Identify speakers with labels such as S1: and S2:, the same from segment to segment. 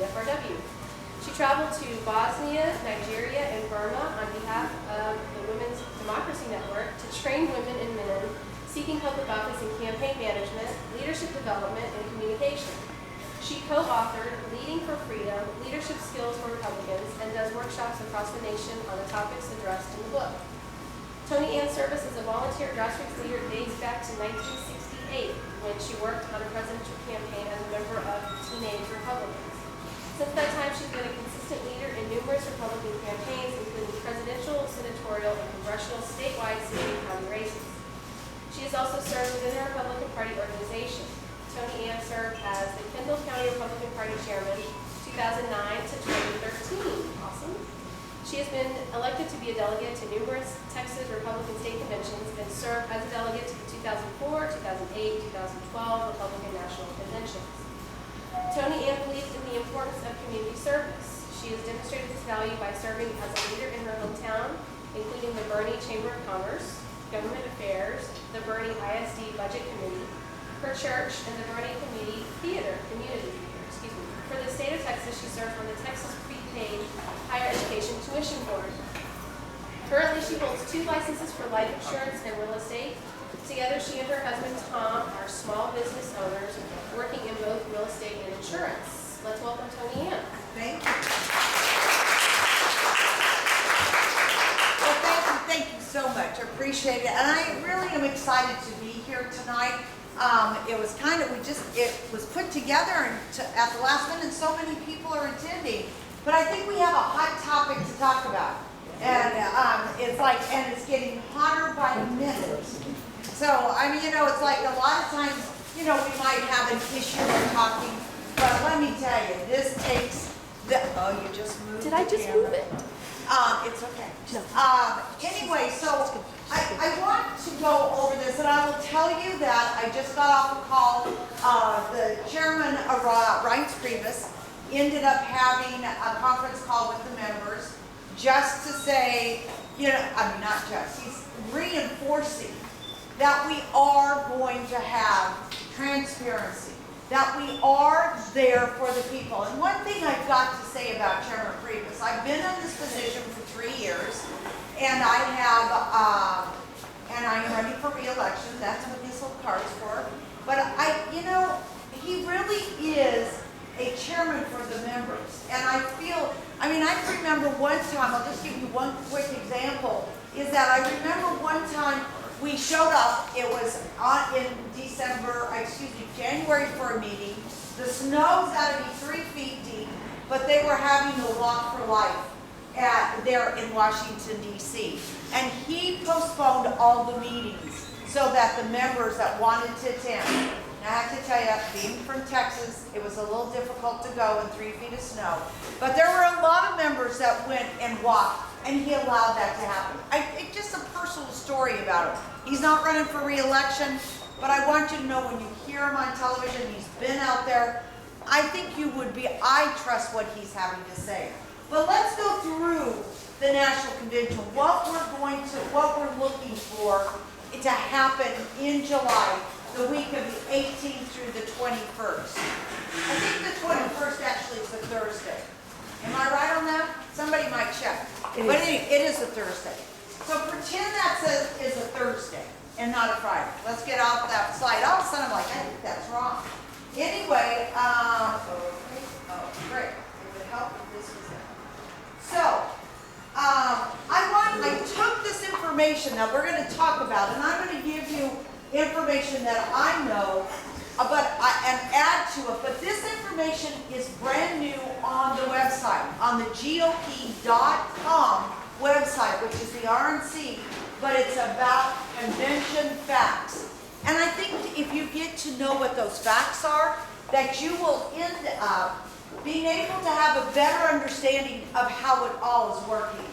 S1: CFRW. She traveled to Bosnia, Nigeria, and Burma on behalf of the Women's Democracy Network to train women in men seeking public office in campaign management, leadership development, and communication. She co-authored Leading for Freedom, Leadership Skills for Republicans, and does workshops across the nation on the topics addressed in the book. Toni Ann's service as a volunteer grassroots leader dates back to 1968, when she worked on a presidential campaign as a member of Teenage Republicans. Since that time, she's been a consistent leader in numerous Republican campaigns, including presidential, senatorial, and congressional statewide city and county races. She has also served within the Republican Party organization. Toni Ann served as the Kendall County Republican Party chairman 2009 to 2013. Awesome. She has been elected to be a delegate to numerous Texas Republican state conventions and served as a delegate to the 2004, 2008, 2012 Republican National Conventions. Toni Ann believes in the importance of community service. She has demonstrated this value by serving as a leader in her hometown, including the Bernie Chamber of Commerce, Government Affairs, the Bernie ISD Budget Committee, her church, and the Bernie Community Theater. For the state of Texas, she serves on the Texas Prepaid Higher Education Tuition Board. Currently, she holds 2 licenses for life insurance and real estate. Together, she and her husband, Tom, are small business owners working in both real estate and insurance. Let's welcome Toni Ann.
S2: Thank you. Well, thank you so much. I appreciate it. And I really am excited to be here tonight. It was it was put together at the last minute, and so many people are attending. But I think we have a hot topic to talk about. And it's getting hotter by the minute. So, I mean, it's like a lot of times, we might have an issue of talking, but let me tell you, this takes oh, you just moved.
S1: Did I just move it?
S2: It's okay.
S1: No.
S2: Anyway, so I want to go over this, and I will tell you that I just got off a call. The chairman of Reince Priebus ended up having a conference call with the members just to say, not just, he's reinforcing that we are going to have transparency, that we are there for the people. And one thing I've got to say about Chairman Priebus, I've been in this position for 3 years, and and I'm running for re-election. That's what this little card's for. But he really is a chairman for the members. And I remember one time, I'll just give you one quick example, is that I remember one time we showed up, it was in January for a meeting. The snow's got to be 3 feet deep, but they were having the Walk for Life there in Washington, D.C. And he postponed all the meetings so that the members that wanted to attend. And I have to tell you, being from Texas, it was a little difficult to go in 3 feet of snow. But there were a lot of members that went and walked, and he allowed that to happen. It's just a personal story about him. He's not running for re-election, but I want you to know when you hear him on television, he's been out there, I think I trust what he's having to say. But let's go through the National Convention, what we're looking for to happen in July, the week of the 18th through the 21st. I think the 21st actually is a Thursday. Am I right on that? Somebody might check. But anyway, it is a Thursday. So pretend that is a Thursday and not a Friday. Let's get off that slide. All of a sudden I'm like, I think that's wrong. Anyway, great. It would help if this was it. So, I took this information that we're going to talk about, and I'm going to give you information that I know, and add to it. But this information is brand new on the website, on the GOP.com website, which is the RNC, but it's about convention facts. And I think if you get to know what those facts are, that you will end up being able to have a better understanding of how it all is working.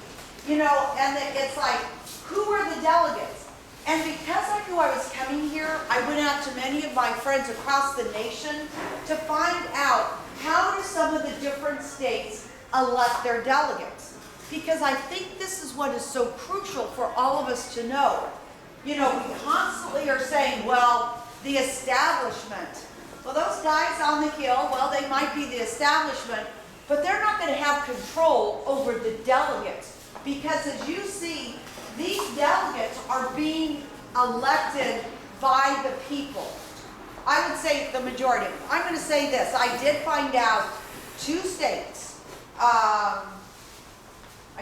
S2: And it's like, who are the delegates? And because I knew I was coming here, I went out to many of my friends across the nation to find out how do some of the different states elect their delegates. Because I think this is what is so crucial for all of us to know. We constantly are saying, well, the establishment, Well, those guys on the Hill, well, they might be the establishment, but they're not going to have control over the delegates. Because as you see, these delegates are being elected by the people. I would say the majority. I'm going to say this. I did find out 2 states. I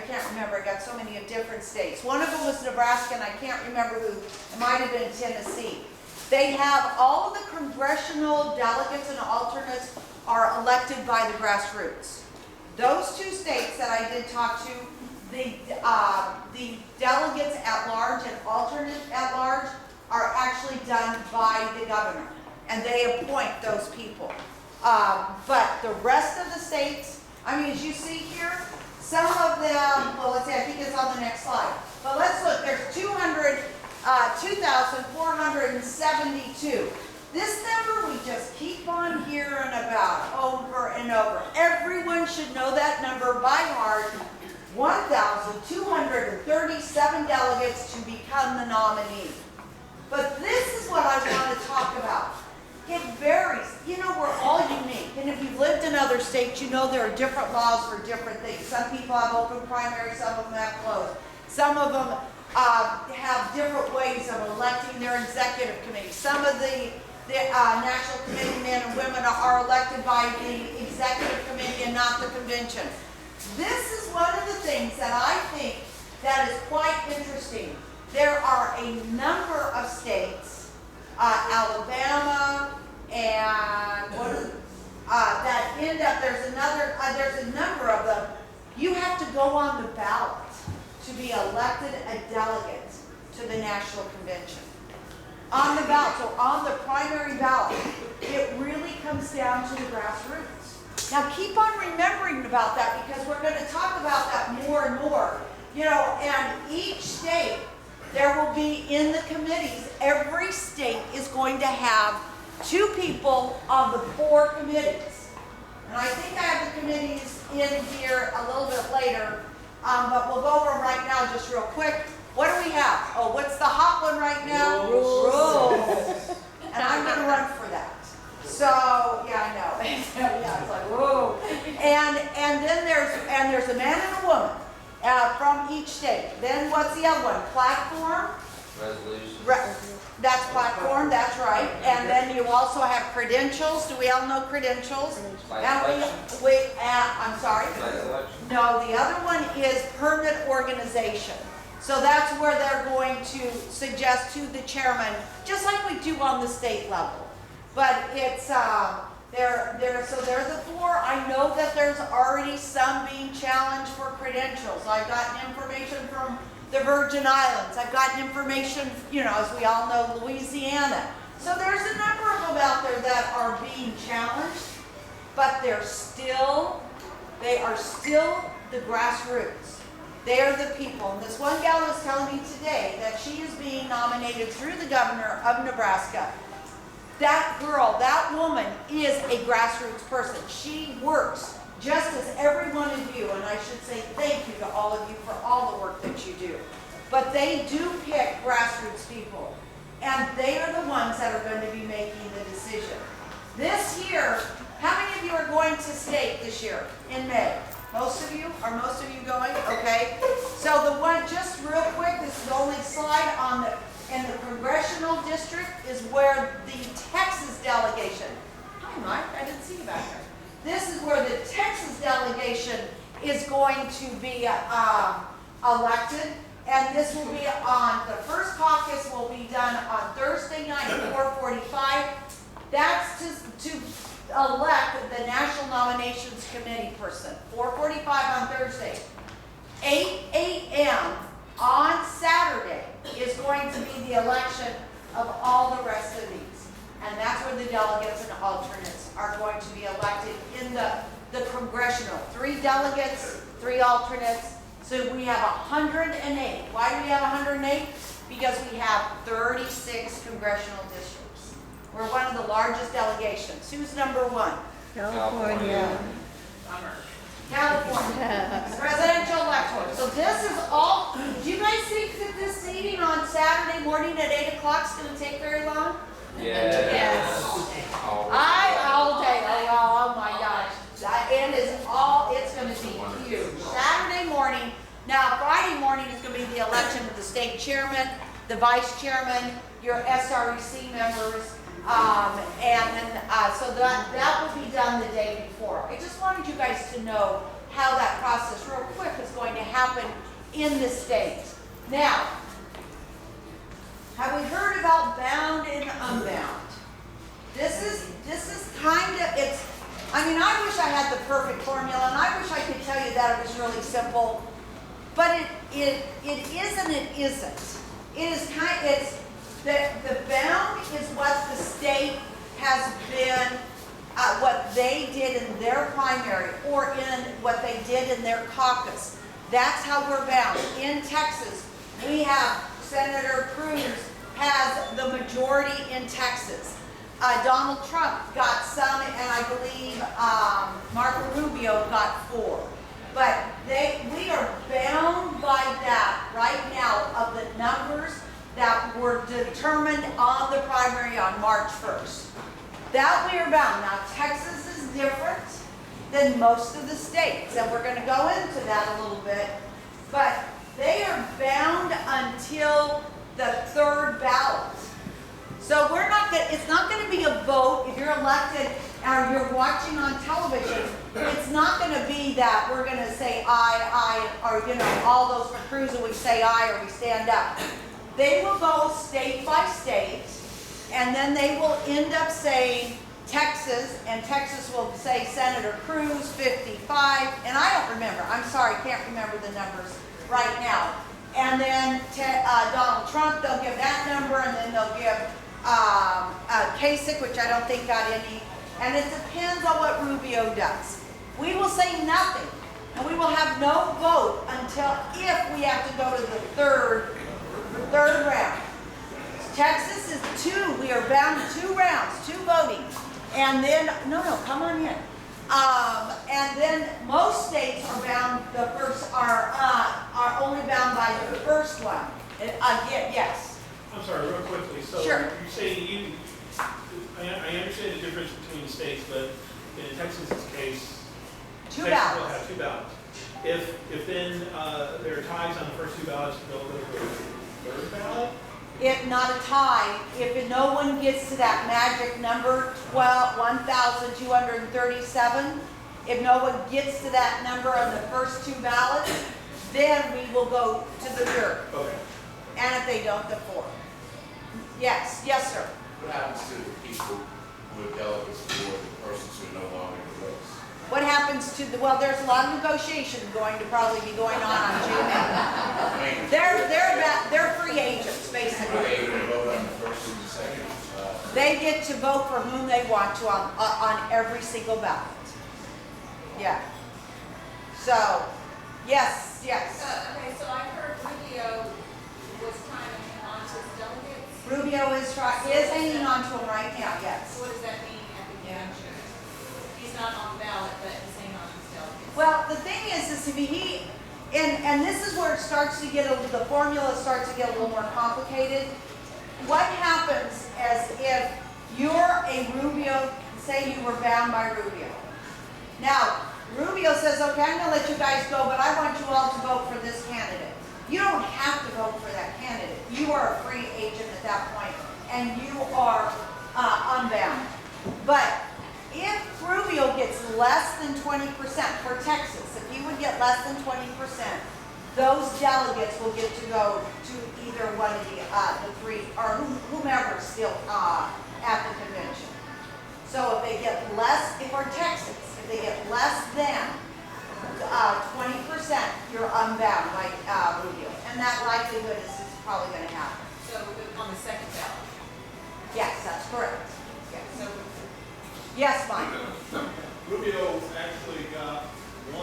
S2: can't remember. I got so many of different states. One of them was Nebraska, and I can't remember who. It might have been Tennessee. They have all of the congressional delegates and alternates are elected by the grassroots. Those 2 states that I did talk to, the delegates at large and alternates at large are actually done by the governor, and they appoint those people. But the rest of the states, I mean, as you see here, some of them, well, let's see, I think it's on the next slide. But let's look, there's 2,472. This number we just keep on hearing about over and over. Everyone should know that number by heart. 1,237 delegates to become the nominee. But this is what I want to talk about. It varies. You know, we're all unique. And if you've lived in other states, you know there are different laws for different things. Some people have open primaries, some of them have closed. Some of them have different ways of electing their executive committee. Some of the national committee men and women are elected by the executive committee and not the convention. This is one of the things that I think that is quite interesting. There are a number of states, Alabama, and that end up, there's a number of them. You have to go on the ballot to be elected a delegate to the national convention. On the ballot, so on the primary ballot, it really comes down to the grassroots. Now keep on remembering about that, because we're going to talk about that more and more. You know, and each state, there will be in the committees, every state is going to have 2 people on the 4 committees. And I think I have the committees in here a little bit later, but we'll go over them right now just real quick. What do we have? Oh, what's the hot one right now? Rules. And I'm going to run for that. So, yeah, I know. Yeah, it's like, whoa. And then there's a man and a woman from each state. Then what's the other one? Platform? Resolution. That's platform, that's right. And then you also have credentials. Do we all know credentials? And I'm sorry? No, the other one is permanent organization. So that's where they're going to suggest to the chairman, just like we do on the state level. But it's, so they're the 4. I know that there's already some being challenged for credentials. I've gotten information from the Virgin Islands. I've gotten information, you know, as we all know, Louisiana. So there's a number of them out there that are being challenged, but they are still the grassroots. They are the people. And this one gal was telling me today that she is being nominated through the governor of Nebraska. That girl, that woman is a grassroots person. She works just as every one of you, and I should say thank you to all of you for all the work that you do. But they do pick grassroots people, and they are the ones that are going to be making the decision. This year, how many of you are going to state this year in May? Most of you? Are most of you going? Okay. So the one, just real quick, this is the only slide on in the congressional district is where the Texas delegation. Hi, Mike. I didn't see you back there. This is where the Texas delegation is going to be elected, and this will be on, the first caucus will be done on Thursday night at 4:45. That's to elect the National Nominations Committee person. 4:45 on Thursday. 8 a.m. on Saturday is going to be the election of all the rest of these. And that's where the delegates and alternates are going to be elected in the congressional. 3 delegates, 3 alternates. So we have 108. Why do we have 108? Because we have 36 congressional districts. We're one of the largest delegations. Who's number 1?
S3: California.
S2: California. Presidential electorate. So this is all. Do you guys think that this meeting on Saturday morning at 8 o'clock is going to take very long?
S4: Yes.
S2: All day, oh my gosh. It's gonna be huge. Saturday morning, now Friday morning is gonna be the election of the state chairman, the vice chairman, your SREC members, so that will be done the day before. I just wanted you guys to know how that process real quick is going to happen in the state. Now, have we heard about bound and unbound? This is kind of, I wish I had the perfect formula, and I wish I could tell you that it was really simple, but it is and it isn't. It is the bound is what the state has been, what they did in their primary or in what they did in their caucus. That's how we're bound. In Texas, we have Senator Cruz has the majority in Texas. Donald Trump got some, and I believe Marco Rubio got 4. But we are bound by that right now of the numbers that were determined on the primary on March 1st. That we are bound. Now, Texas is different than most of the states, and we're going to go into that a little bit. But they are bound until the 3rd ballot. So it's not going to be a vote if you're elected or you're watching on television. It's not going to be that we're going to say aye, or all those for Cruz and we say aye or we stand up. They will go state by state, and then they will end up saying Texas, and Texas will say Senator Cruz 55, and I don't remember. I'm sorry, can't remember the numbers right now. And then Donald Trump, they'll give that number, and then they'll give Kasich, which I don't think got any, and it depends on what Rubio does. We will say nothing, and we will have no vote until if we have to go to the third round. Texas is 2. We are bound to 2 rounds, 2 voting, and then come on in. And then most states are bound. The first are only bound by the first one. Yes.
S5: I'm sorry, real quickly. So
S2: sure.
S5: You're saying I understand the difference between the states, but in Texas's case,
S2: 2
S5: Texas
S2: ballots.
S5: will have 2 ballots. If then there are ties on the first 2 ballots, they'll go to the 3rd ballot?
S2: If not a tie, if no one gets to that magic number, 1,237, if no one gets to that number on the first 2 ballots, then we will go to the 3rd.
S5: Okay.
S2: And if they don't, the 4th. Yes, sir.
S6: What happens to the people who are delegates for the persons who are no longer in the race?
S2: What happens to there's a lot of negotiation going to probably be going on June 8th. They're free agents,
S6: Are
S2: basically.
S6: they able to vote on the first and the second?
S2: They get to vote for whom they want to on every single ballot. Yeah. So, yes.
S7: Okay, so I heard Rubio was kind of hanging on to his delegates.
S2: Rubio is hanging on to him right now, yes.
S7: So what does that mean at the convention? He's not on the ballot, but he's hanging on to his delegates.
S2: Well, the thing is and this is where it starts to get the formula starts to get a little more complicated. What happens as if you're a Rubio, say you were bound by Rubio. Now, Rubio says, okay, I'm going to let you guys go, but I want you all to vote for this candidate. You don't have to vote for that candidate. You are a free agent at that point, and you are unbound. But if Rubio gets less than 20% for Texas, if he would get less than 20%, those delegates will get to go to either one of the 3, or whomever is still at the convention. So if they get less, for Texas, if they get less than 20%, you're unbound by Rubio. And that likelihood is probably going to happen.
S7: So on the second ballot.
S2: Yes, that's correct. Yes.
S7: So
S2: Yes, Mike.
S8: Rubio actually got 1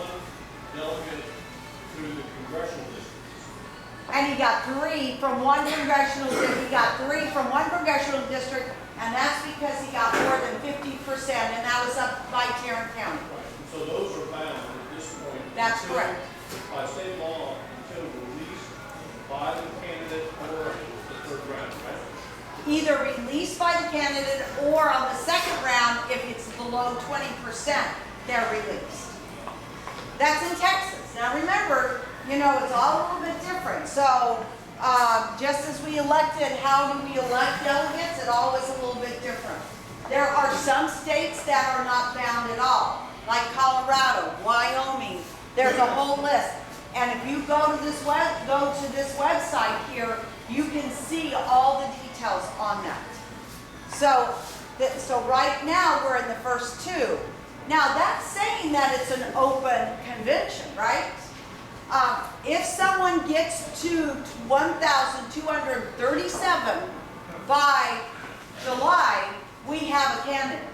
S8: delegate through the congressional district.
S2: And he got 3 from one congressional district. He got 3 from one congressional district, and that's because he got more than 50%, and that was up by Tarrant County.
S8: Right. So those are bound at this point.
S2: That's
S8: until-
S2: correct.
S8: By state law, until released by the candidate or the 3rd round, right?
S2: either released by the candidate or on the second round, if it's below 20%, they're released. That's in Texas. Now remember, you know, it's all a little bit different. So just as we elected, how do we elect delegates? It always a little bit different. There are some states that are not bound at all, like Colorado, Wyoming. There's a whole list. And if you go to this website here, you can see all the details on that. So right now we're in the first two. Now that's saying that it's an open convention, right? If someone gets to 1,237 by July, we have a candidate.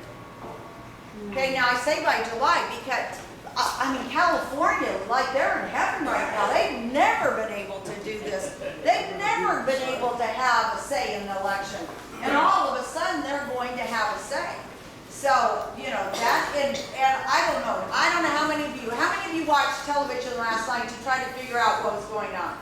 S2: Okay, now I say by July because, I mean, California, like they're in heaven right now. They've never been able to do this. They've never been able to have a say in the election. And all of a sudden, they're going to have a say. So, you know, that, and I don't know how many of you watched television last night to try to figure out what was going on?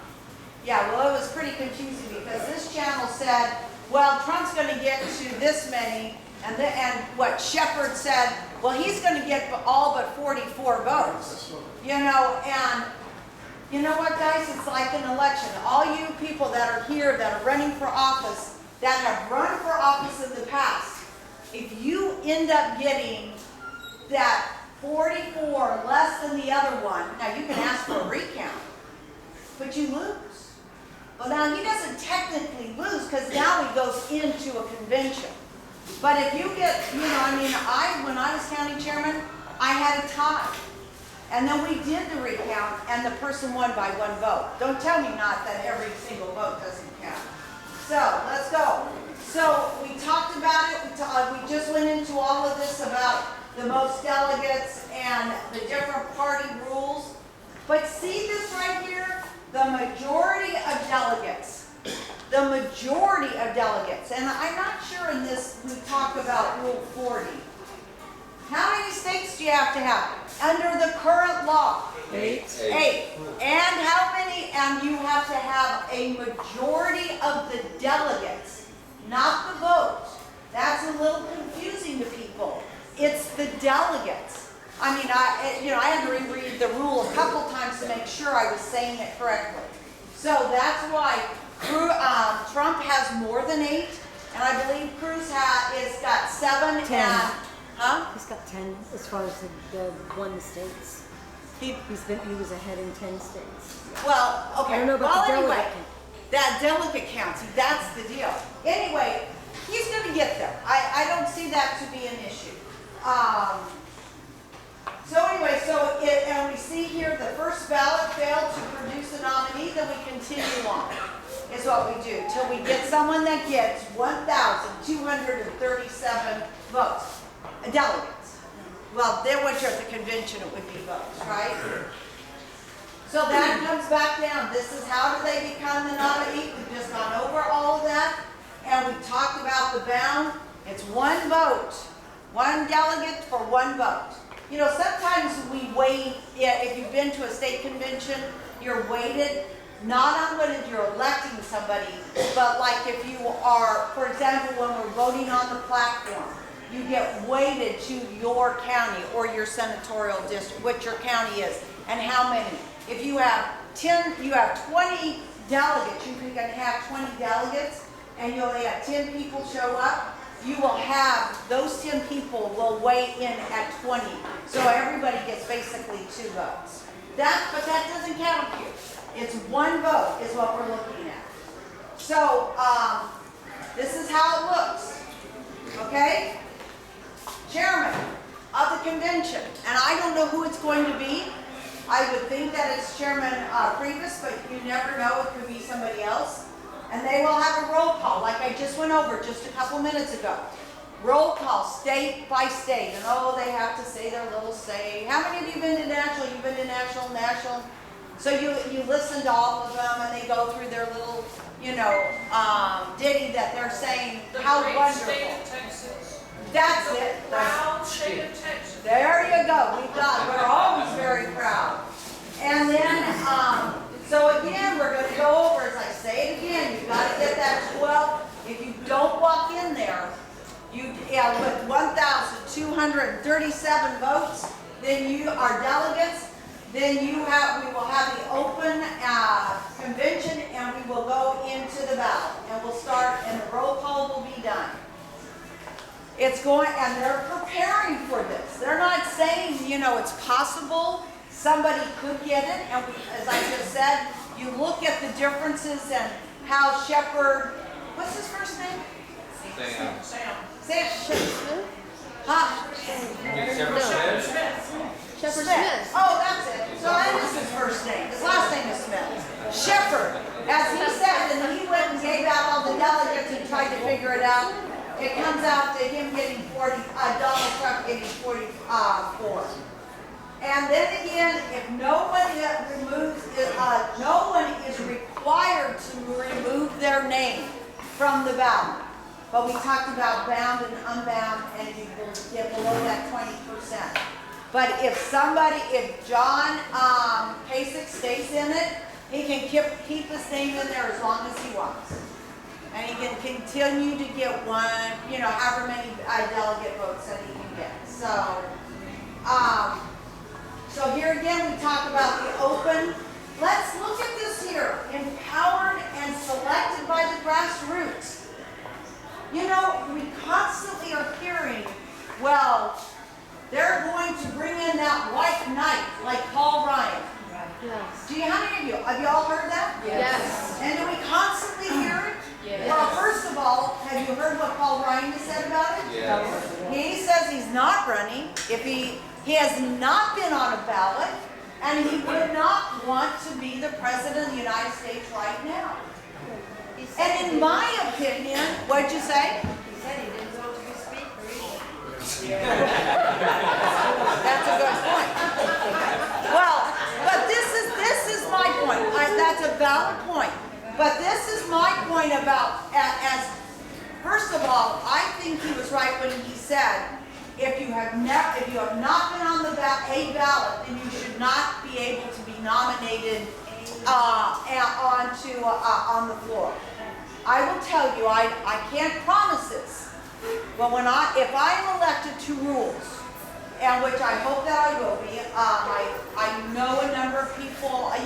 S2: Yeah, well, it was pretty confusing because this channel said, well, Trump's going to get to this many, and what Shepard said, well, he's going to get all but 44 votes. You know, and you know what, guys? It's like an election. All you people that are here that are running for office, that have run for office in the past, if you end up getting that 44 less than the other one, now you can ask for a recount, but you lose. Well, now he doesn't technically lose because now he goes into a convention. But if you get, you know, I mean, when I was county chairman, I had a tie. And then we did the recount and the person won by 1 vote. Don't tell me not that every single vote doesn't count. So, let's go. So, we talked about it. We just went into all of this about the most delegates and the different party rules. But see this right here? The majority of delegates. The majority of delegates. And I'm not sure in this, we talk about Rule 40. How many states do you have to have? Under the current law?
S3: 8.
S2: 8. And how many? And you have to have a majority of the delegates, not the votes. That's a little confusing to people. It's the delegates. I mean, I had to reread the rule a couple times to make sure I was saying it correctly. So that's why Trump has more than 8, and I believe Cruz is got 7
S3: 10.
S2: and. Huh?
S3: He's got 10 as far as the one states. He was ahead in 10 states.
S2: Well, okay.
S3: I don't know about the
S2: anyway,
S3: delegate.
S2: that delegate count, see, that's the deal. Anyway, he's going to get there. I don't see that to be an issue. So anyway, and we see here the first ballot failed to produce a nominee, then we continue on, is what we do, till we get someone that gets 1,237 votes. Delegates. Well, then once you're at the convention, it would be votes, right? So that comes back down. This is how do they become the nominee? We've just gone over all of that, and we talked about the bound. It's 1 vote, 1 delegate for 1 vote. You know, sometimes we wait. If you've been to a state convention, you're weighted not on when you're electing somebody, but like if you are, for example, when we're voting on the platform. You get weighted to your county or your senatorial district, what your county is, and how many. If you have 20 delegates, you can have 20 delegates, and you only have 10 people show up, you will have, those 10 people will weigh in at 20. So everybody gets basically 2 votes. But that doesn't count here. It's 1 vote is what we're looking at. So this is how it looks. Okay? Chairman of the convention, and I don't know who it's going to be. I would think that it's Chairman Priebus, but you never know, it could be somebody else. And they will have a roll call, like I just went over just a couple minutes ago. Roll call, state by state, and they have to say their little say. How many of you been to national? You've been to national. So you listen to all of them, and they go through their little, ditty that they're saying how wonderful. That's it.
S7: Proud state of Texas.
S2: There you go. We're always very proud. And then, so again, we're going to go over, as I say it again, you've got to get that 12. If you've don't walk in there, with 1,237 votes, then you are delegates, then we will have the open convention, and we will go into the ballot, and we'll start, and the roll call will be done. It's going, and they're preparing for this. They're not saying, it's possible somebody could get it, and as I just said, you look at the differences and how Shepard, what's his first name? Sam. Huh?
S1: Shepard
S2: Smith.
S1: Smith.
S2: Oh, that's it. So that is his first name. His last name is Smith. Shepard, as he said, and he went and gave out all the delegates and tried to figure it out. It comes out to him getting Donald Trump getting 44. And then again, if no one is required to remove their name from the ballot. But we talked about bound and unbound, and you will get below that 20%. But if John Kasich stays in it, he can keep his name in there as long as he wants. And he can continue to get one, however many delegate votes that he can get. So here again, we talk about the open. Let's look at this here. Empowered and selected by the grassroots. We constantly are hearing, well, they're going to bring in that white knight like Paul Ryan.
S1: Yes.
S2: How many of you? Have you all heard that?
S1: Yes.
S2: And do we constantly hear it?
S1: Yes.
S2: Well, first of all, have you heard what Paul Ryan has said about it?
S6: Yes.
S2: He says he's not running. If he has not been on a ballot, and he would not want to be the president of the United States right now. And in my opinion, what'd you say?
S3: He said he didn't want to be speaker either.
S2: That's a good point. Well, but this is my point. That's a valid point. But this is my point about, first of all, I think he was right when he said, if you have not been on a ballot, then you should not be able to be nominated on the floor. I will tell you, I can't promise this, but if I'm elected to rules, and which I hope that I will be, I know a number of people, I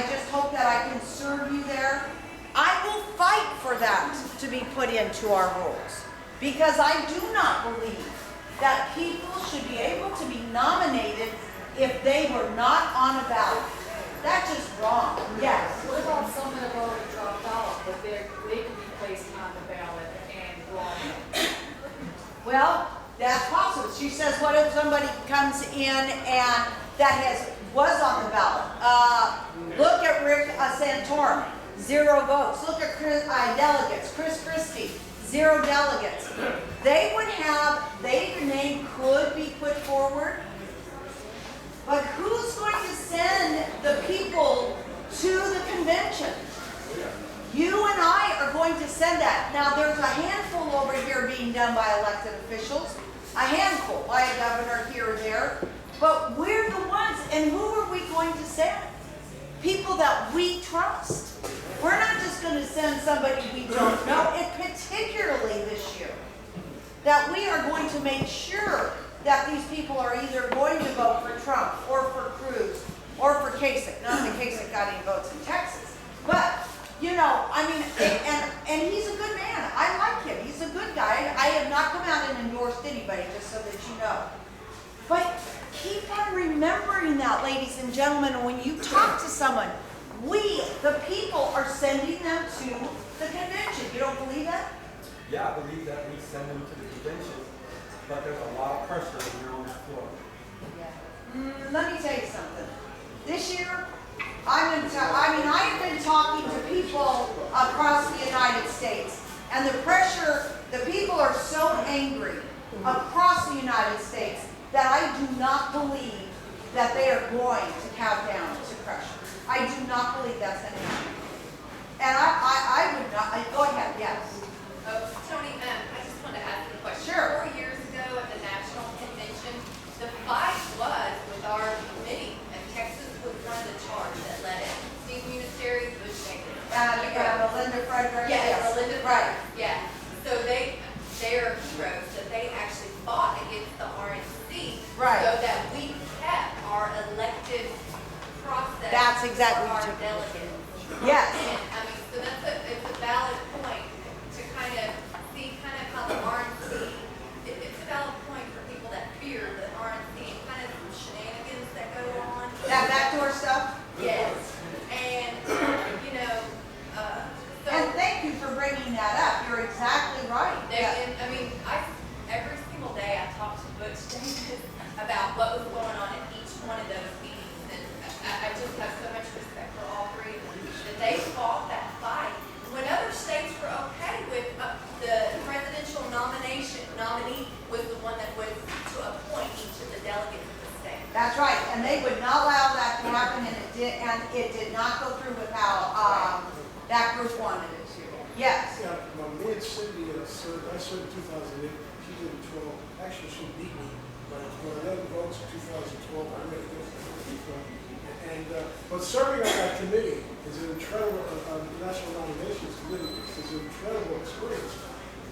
S2: just hope that I can serve you there. I will fight for that to be put into our rules, because I do not believe that people should be able to be nominated if they were not on a ballot. That's just wrong. Yes.
S4: What about some that have already dropped out, but they could be placed on the ballot and brought in?
S2: Well, that's possible. She says, what if somebody comes in and that was on the ballot? Look at Rick Santorum, 0 votes. Look at delegates. Chris Christie, 0 delegates. Their name could be put forward. But who's going to send the people to the convention? You and I are going to send that. Now, there's a handful over here being done by elected officials, a handful by a governor here or there, but we're the ones, and who are we going to send? People that we trust. We're not just going to send somebody we don't know, and particularly this year, that we are going to make sure that these people are either going to vote for Trump or for Cruz or for Kasich. Not that Kasich got any votes in Texas, but and he's a good man. I like him. He's a good guy. I have not come out and endorsed anybody, just so that you know. But keep on remembering that, ladies and gentlemen, when you talk to someone, we, the people, are sending them to the convention. You don't believe that?
S9: Yeah, I believe that we send them to the convention. But there's a lot of pressure here on the floor.
S2: Let me tell you something. This year, I've been talking to people across the United States, and the people are so angry across the United States that I do not believe that they are going to count down to pressure. I do not believe that's going to happen. And I would not, go ahead, yes.
S10: Toni, I just wanted to ask you a question.
S2: Sure.
S10: 4 years ago at the National Convention, the fight was with our committee, and Texas was one of the charge that led it. Steve Munitary, Bush Jenkins.
S2: Melinda Frederick.
S10: Yes, Melinda Frederick.
S2: Right.
S10: Yeah.
S2: That's exactly
S10: our
S2: what you-
S10: delegates.
S2: Yes.
S10: And, I mean, so it's a valid point to kind of see kind of how the RNC, it's a valid point for people that fear the RNC and kind of some shenanigans that go on.
S2: That backdoor stuff?
S10: Yes, and, you know, so.
S2: And thank you for bringing that up. You're exactly right.
S10: And, I mean, every single day I talk to Butch Davis about what was going on at each one of those meetings, and I just have so much respect for all three of them, that they fought that fight. When other states were okay with the presidential nominee was the one that was to appoint each of the delegates of the state.
S2: That's right, and they would not allow that to happen, and it did not go through with how that group wanted it to. Yes.
S11: Yeah, when me and Cindy served, I served in 2008, she did in 12. Actually, she beat me, but when I led the votes in 2012, I made it. But serving on that committee is an incredible, National Nominations Committee is an incredible experience.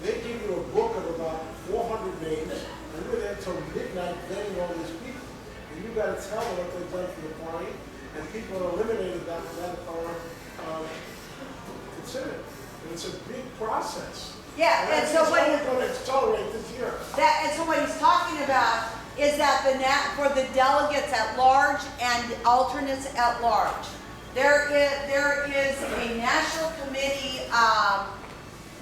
S11: They give you a book of about 400 names, and we're there till midnight vetting all these people. And you've got to tell them what they've done for the client, and people are eliminated that are considered. And it's a big process.
S2: Yeah, and so what
S11: he's going to accelerate this year.
S2: and so what he's talking about is that for the delegates at large and alternates at large, there is a national committee.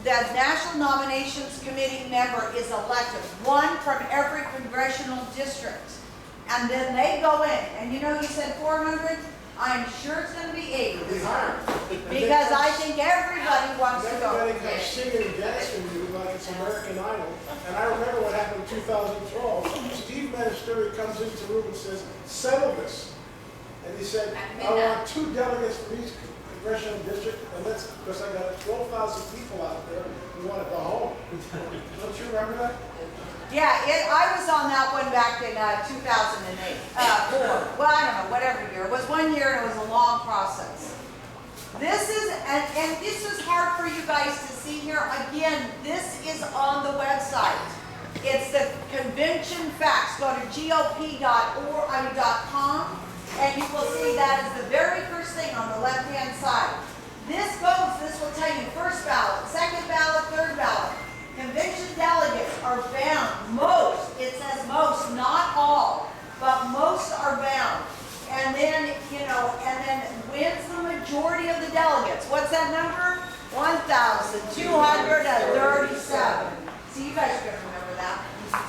S2: The National Nominations Committee member is elected, one from every congressional district, and then they go in. And you know, you said 400. I'm sure it's going to be 80 this time, because I think everybody wants to go.
S11: Everybody comes singing and dancing with you like it's American Idol. And I remember what happened in 2012. Steve Ministeri comes into the room and says, settle this. And he said, I want 2 delegates from each congressional district, and that's because I got 12,000 people out there who want to go home. Don't you remember that?
S2: Yeah, I was on that one back in 2008, 4. Well, I don't know, whatever year. It was 1 year and it was a long process. This is, and this is hard for you guys to see here. Again, this is on the website. It's the convention facts. Go to gop.com and you will see that is the very first thing on the left-hand side. This will tell you first ballot, second ballot, third ballot. Convention delegates are bound, most, it says most, not all, but most are bound. And then, you know, and then wins the majority of the delegates. What's that number? 1,237. See, you guys are going to remember that.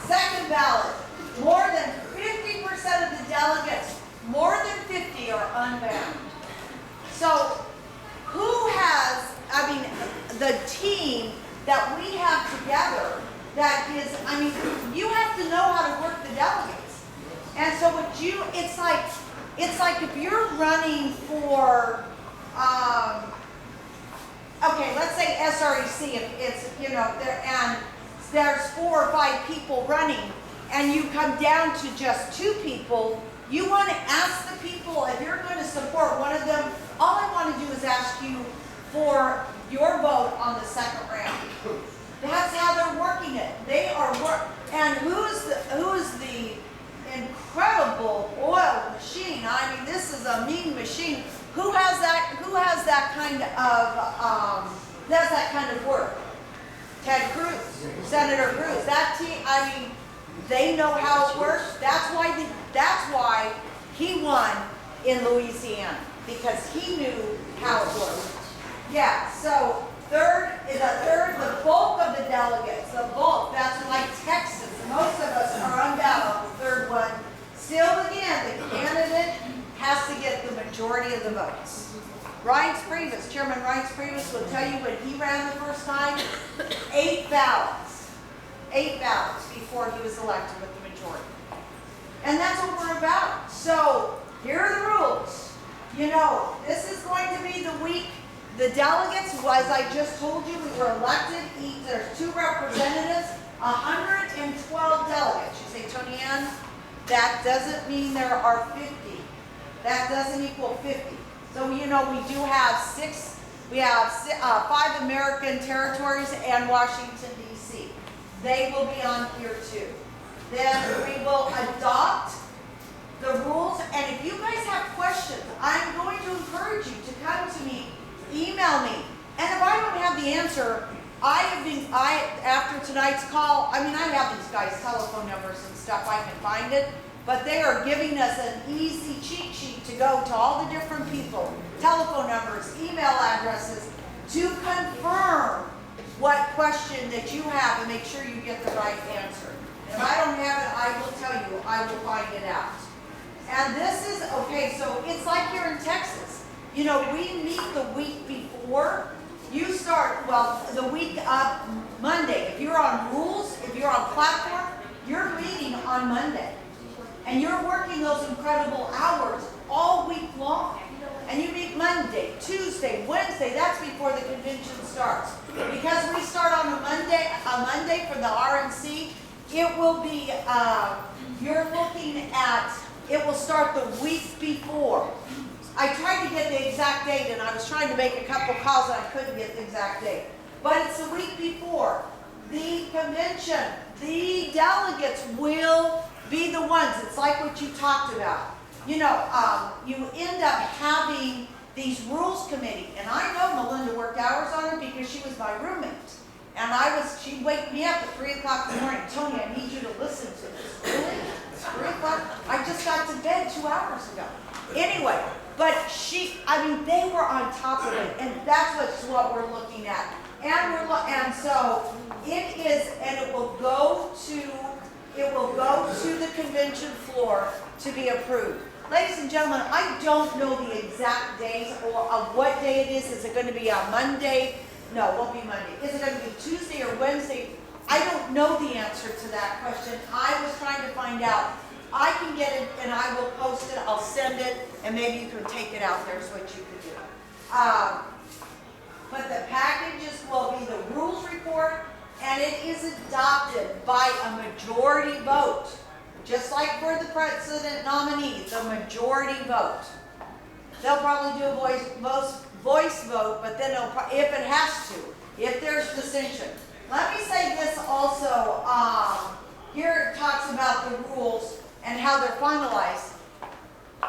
S2: Second ballot, more than 50% of the delegates, more than 50 are unbound. So, who has, I mean, the team that we have together that is, I mean, you have to know how to work the delegates. And so it's like if you're running for, okay, let's say SREC, if it's, you know, and there's 4 or 5 people running, and you come down to just 2 people, you want to ask the people, if you're going to support one of them, all I want to do is ask you for your vote on the second round. That's how they're working it. They are and who's the incredible oil machine? I mean, this is a mean machine. Who has that kind of work? Ted Cruz, Senator Cruz. That team, I mean, they know how it works. That's why he won in Louisiana, because he knew how it worked. Yeah, so the bulk of the delegates, that's like Texas. Most of us are unbound on the third one. Still, again, the candidate has to get the majority of the votes. Chairman Reince Priebus will tell you when he ran the first time, 8 ballots before he was elected with the majority. And that's what we're about. So, here are the rules. You know, this is going to be the week. The delegates, as I just told you, we were elected. There's 2 representatives, 112 delegates. You say, Toni Ann, that doesn't mean there are 50. That doesn't equal 50. So, you know, we do have 5 American territories and Washington, D.C. They will be on here too. Then we will adopt the rules. And if you guys have questions, I'm going email me. And if I don't have the answer, after tonight's call, I mean, I have these guys' telephone numbers and stuff, I can find it, but they are giving us an easy cheat sheet to go to all the different people, telephone numbers, email addresses, to confirm what question that you have and make sure you get the right answer. And if I don't have it, I will tell you, I will find it out. And this is, okay, so it's like here in Texas. You know, we meet the week before. You start, well, the week of Monday. If you're on rules, if you're on platform, you're meeting on Monday. And you're working those incredible hours all week long. And you meet Monday, Tuesday, Wednesday. That's before the convention starts. Because we start on a Monday for the RNC, it will be, you're looking at, it will start the week before. I tried to get the exact date, and I was trying to make a couple calls, and I couldn't get the exact date. But it's the week before. The convention, the delegates will be the ones. It's like what you talked about. You know, you end up having these rules committee, and I know Melinda worked hours on it because she was my roommate. And she'd wake me up at 3 o'clock in the morning. Toni, I need you to listen to this. Really? It's 3 o'clock? I just got to bed 2 hours ago. Anyway, but they were on top of it, and that's what we're looking at. And so it is, and it will go to the convention floor to be approved. Ladies and gentlemen, I don't know the exact days or of what day it is. Is it going to be on Monday? No, it won't be Monday. Is it going to be Tuesday or Wednesday? I don't know the answer to that question. I was trying to find out. I can get it and I will post it. I'll send it, and maybe you can take it out there is what you could do. But the packages will be the rules report, and it is adopted by a majority vote. Just like for the president nominee, the majority vote. They'll probably do a voice vote, but then if it has to, if there's dissension. Let me say this also. Here it talks about the rules and how they're finalized.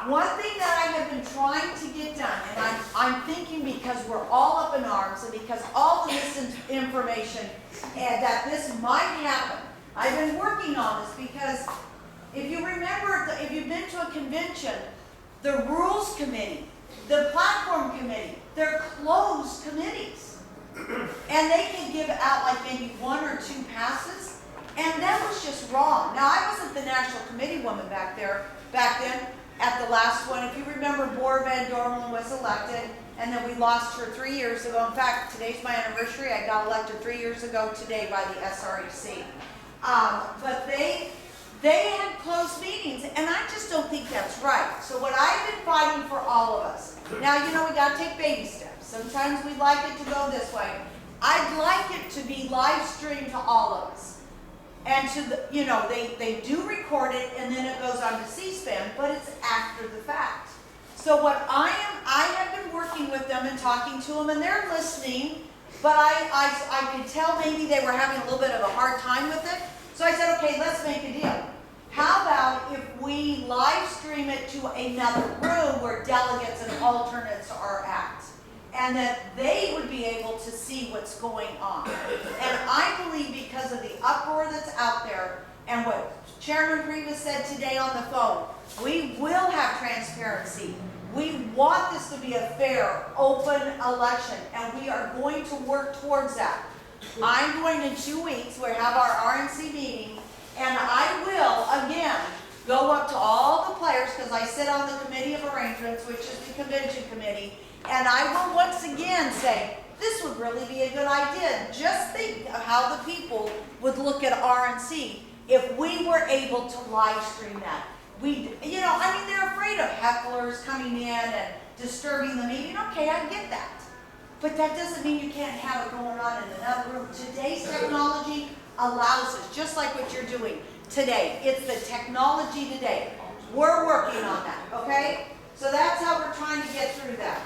S2: One thing that I have been trying to get done, and I'm thinking because we're all up in arms and because all the misinformation and that this might happen, I've been working on this because if you remember, if you've been to a convention, the rules committee, the platform committee, they're closed committees. And they can give out like maybe 1 or 2 passes. And that was just wrong. Now, I wasn't the national committeewoman back then at the last one. If you remember, Bora Van Dormelen was elected, and then we lost her 3 years ago. In fact, today's my anniversary. I got elected 3 years ago today by the SREC. But they had closed meetings, and I just don't think that's right. So what I've been fighting for all of us, now, you know, we got to take baby steps. Sometimes we'd like it to go this way. I'd like it to be live streamed to all of us. And they do record it, and then it goes on to C-SPAN, but it's after the fact. So what I have been working with them and talking to them, and they're listening, but I could tell maybe they were having a little bit of a hard time with it. So I said, okay, let's make a deal. How about if we live stream it to another room where delegates and alternates are at? And that they would be able to see what's going on. And I believe because of the uproar that's out there and what Chairman Priebus said today on the phone, we will have transparency. We want this to be a fair, open election, and we are going to work towards that. I'm going in 2 weeks, we have our RNC meeting, and I will, again, go up to all the players, because I sit on the Committee of Arrangements, which is the convention committee, and I will once again say, this would really be a good idea. Just think of how the people would look at RNC if we were able to live stream that. They're afraid of hecklers coming in and disturbing the meeting. Okay, I get that. But that doesn't mean you can't have it going on in another room. Today's technology allows us, just like what you're doing today. It's the technology today. We're working on that, okay? So that's how we're trying to get through that.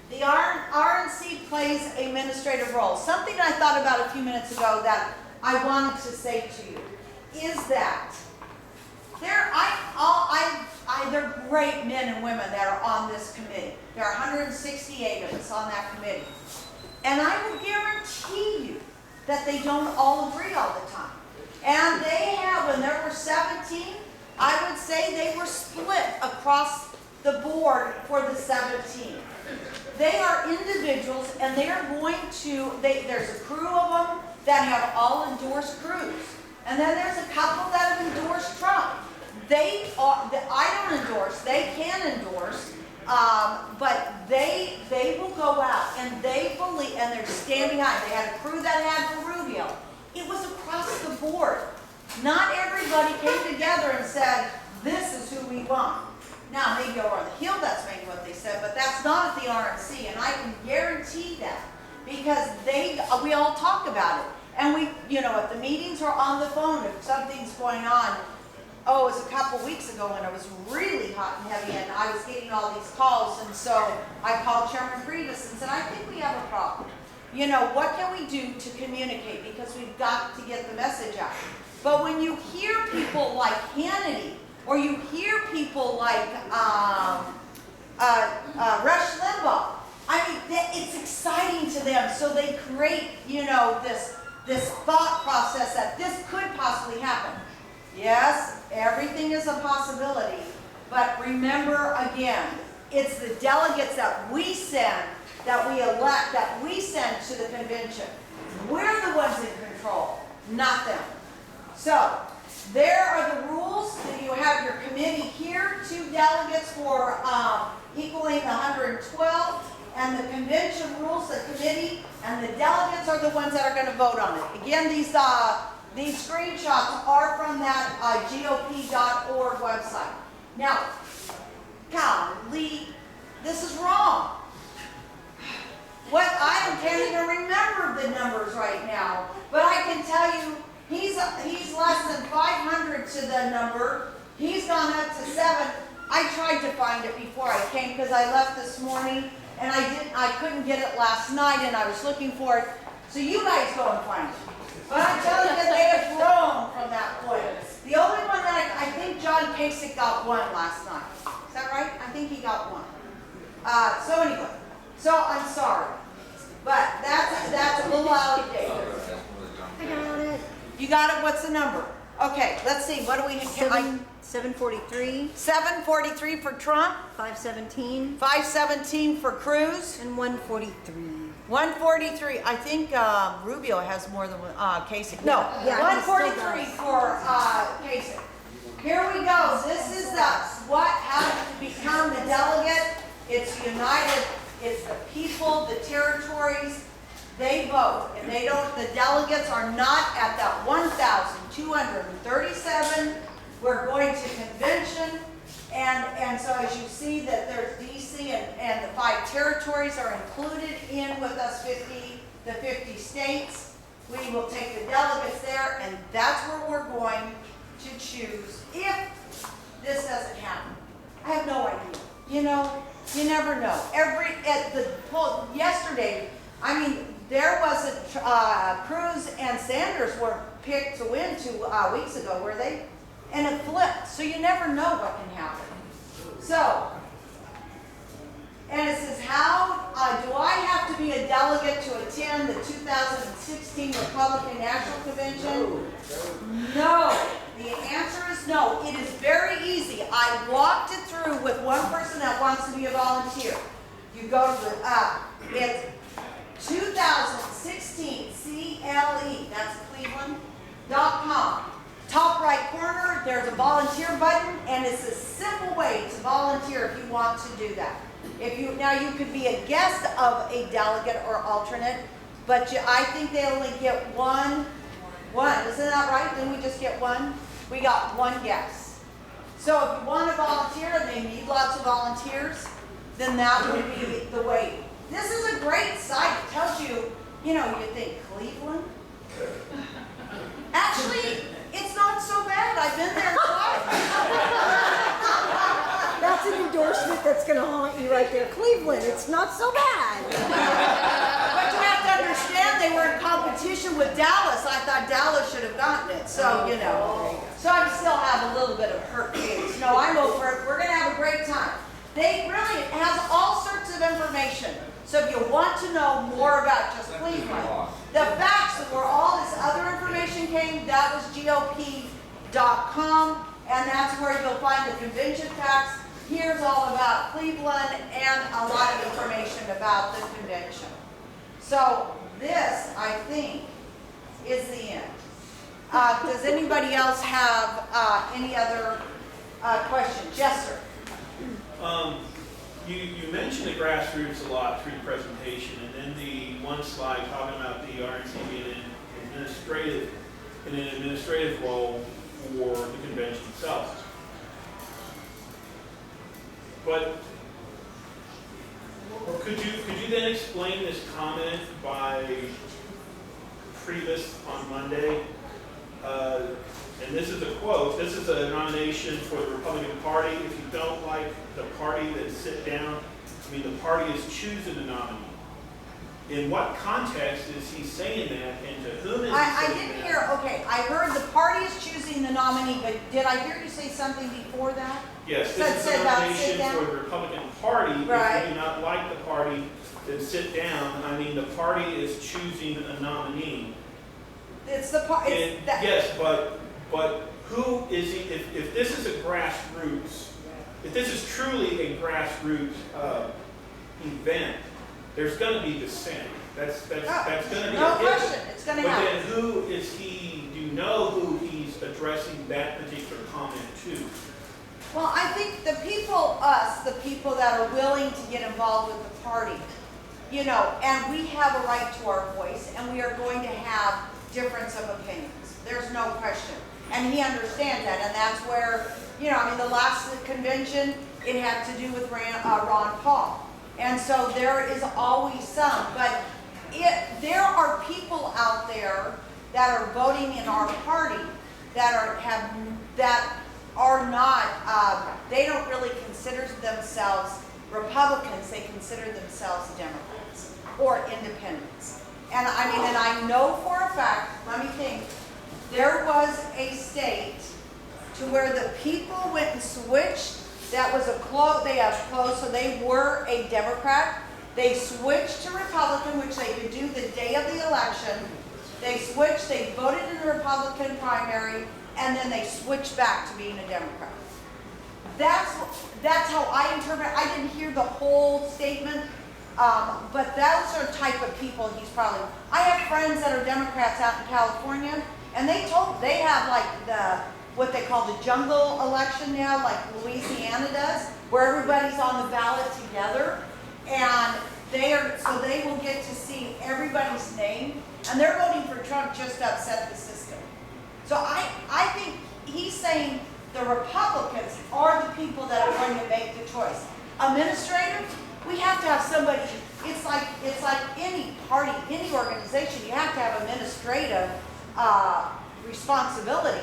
S2: The RNC plays an administrative role. Something I thought about a few minutes ago that I wanted to say to you is that they're great men and women that are on this committee. There are 168 of us on that committee. And I will guarantee you that they don't all agree all the time. And they have, when there were 17, I would say they were split across the board for the 17. They are individuals, and they are going to, there's a crew of them that have all endorsed Cruz. And then there's a couple that have endorsed Trump. I don't endorse, they can endorse, but they will go out, and they believe, and they're standing behind. They had a crew that had for Rubio. It was across the board. Not everybody came together and said, this is who we want. Now, maybe over on the Hill that's maybe what they said, but that's not at the RNC, and I can guarantee that, because we all talk about it. And we, at the meetings or on the phone, if something's going on. Oh, it was a couple weeks ago when it was really hot and heavy, and I was getting all these calls, and so I called Chairman Priebus and said, I think we have a problem. What can we do to communicate? Because we've got to get the message out. But when you hear people like Hannity, or you hear people like Rush Limbaugh, I mean, it's exciting to them, so they create, this thought process that this could possibly happen. Yes, everything is a possibility, but remember again, it's the delegates that we send, that we elect, that we send to the convention. We're the ones in control, not them. So, there are the rules. You have your committee here, 2 delegates for equaling 112, and the convention rules, the committee, and the delegates are the ones that are going to vote on it. Again, these screenshots are from that GOP.org website. Now, golly, this is wrong. I can't even remember the numbers right now, but I can tell you he's less than 500 to the number. He's gone up to 7. I tried to find it before I came because I left this morning, and I couldn't get it last night, and I was looking for it. So you guys go and find it. But I'm telling you that they have grown from that point. The only one that I think John Kasich got 1 last night. Is that right? I think he got 1. So anyway, I'm sorry, but that's a little out of date.
S3: I got it.
S2: You got it? What's the number? Okay, let's see. What do we?
S3: 743.
S2: 743 for Trump.
S3: 517.
S2: 517 for Cruz.
S3: And 143.
S2: 143. I think Rubio has more than Kasich. No,
S3: Yeah, he still
S2: 143
S3: does.
S2: for Kasich. Here we go. This is how to become the delegate. It's united. It's the people, the territories. They vote, and the delegates are not at that 1,237. We're going to convention, and so as you see that there's DC and the 5 territories are included in with us, the 50 states. We will take the delegates there, and that's where we're going to choose if this doesn't happen. I have no idea. You never know. At the poll yesterday, I mean, there wasn't, Cruz and Sanders were picked to win 2 weeks ago, were they? And it flipped, so you never know what can happen. So, and it says, how do I have to be a delegate to attend the 2016 Republican National Convention? No. The answer is no. It is very easy. I walked it through with one person that wants to be a volunteer. You go to it's 2016 CLE, that's Cleveland.com. Top right corner, there's a volunteer button, and it's a simple way to volunteer if you want to do that. Now you could be a guest of a delegate or alternate, but I think they only get one. Isn't that right? Didn't we just get 1? We got 1 guest. So if you want to volunteer, and they need lots of volunteers, then that would be the way. This is a great site. It tells you, you think Cleveland? Actually, it's not so bad. I've been there twice.
S3: That's an endorsement that's going to haunt you right there. Cleveland, it's not so bad.
S2: But you have to understand they were in competition with Dallas. I thought Dallas should have gotten it. So, So I still have a little bit of hurt feelings. No, I'm over it. We're going to have a great time. it has all sorts of information. So if you want to know more about just Cleveland, the facts where all this other information came, that was GOP.com, and that's where you'll find the convention facts. Here's all about Cleveland and a lot of information about the convention. So this, I think, is the end. Does anybody else have any other questions? Yes, sir.
S5: You mentioned the grassroots a lot through the presentation, and then the one slide talking about the RNC being in an administrative role for the convention itself. But could you then explain this comment by Priebus on Monday? And this is a quote. This is a nomination for the Republican Party. If you don't like the party, then sit down. I mean, the party is choosing a nominee. In what context is he saying that, and to whom is he saying
S2: I didn't hear, okay, I heard the party is choosing the nominee, but did I hear you say something before that?
S5: Yes, this is a nomination for the Republican Party.
S2: Right.
S5: If you do not like the party, then sit down. I mean, the party is choosing a nominee.
S2: It's the party.
S5: Yes, but who is he? If this is a grassroots, if this is truly a grassroots event, there's going to be dissent. That's going to be
S2: no question. It's going to happen.
S5: But then who is he? Do you know who he's addressing that particular comment to?
S2: Well, I think the people that are willing to get involved with the party, you know, and we have a right to our voice, and we are going to have difference of opinions. There's no question. And he understands that, and that's where, you know, I mean, the last convention, it had to do with Ron Paul. And so there is always some, but there are people out there that are voting in our party that are not, they don't really consider themselves Republicans, they consider themselves Democrats or independents. And I mean, and I know for a fact, let me think, there was a state to where the people went and switched. That was they have closed, so they were a Democrat. They switched to Republican, which they could do the day of the election. They switched, they voted in the Republican primary, and then they switched back to being a Democrat. That's how I interpret it. I didn't hear the whole statement, but those are the type of people he's probably. I have friends that are Democrats out in California, and they have like what they call the jungle election now, like Louisiana does, where everybody's on the ballot together, and they will get to see everybody's name, and they're voting for Trump just to upset the system. So I think he's saying the Republicans are the people that are going to make the choice. Administrative, we have to have somebody. It's like any party, any organization. You have to have administrative responsibility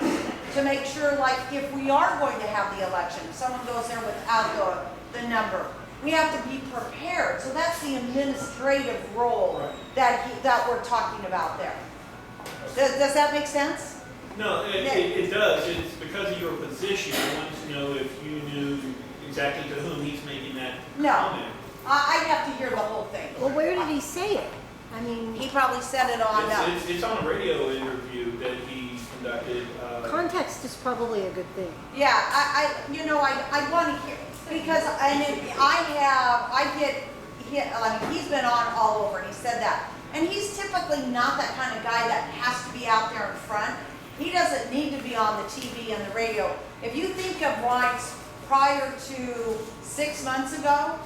S2: to make sure, like, if we are going to have the election, if someone goes there without the number, we have to be prepared. So that's the administrative role that we're talking about there. Does that make sense?
S5: No, it does. It's because of your position. I wanted to know if you knew exactly to whom he's making that comment.
S2: I'd have to hear the whole thing.
S3: Well, where did he say it? I mean,
S2: he probably said it on.
S5: It's on a radio interview that he conducted.
S3: Context is probably a good thing.
S2: Yeah, I want to hear, because he's been on all over, and he said that. And he's typically not that kind of guy that has to be out there in front. He doesn't need to be on the TV and the radio. If you think of Reince prior to 6 months ago,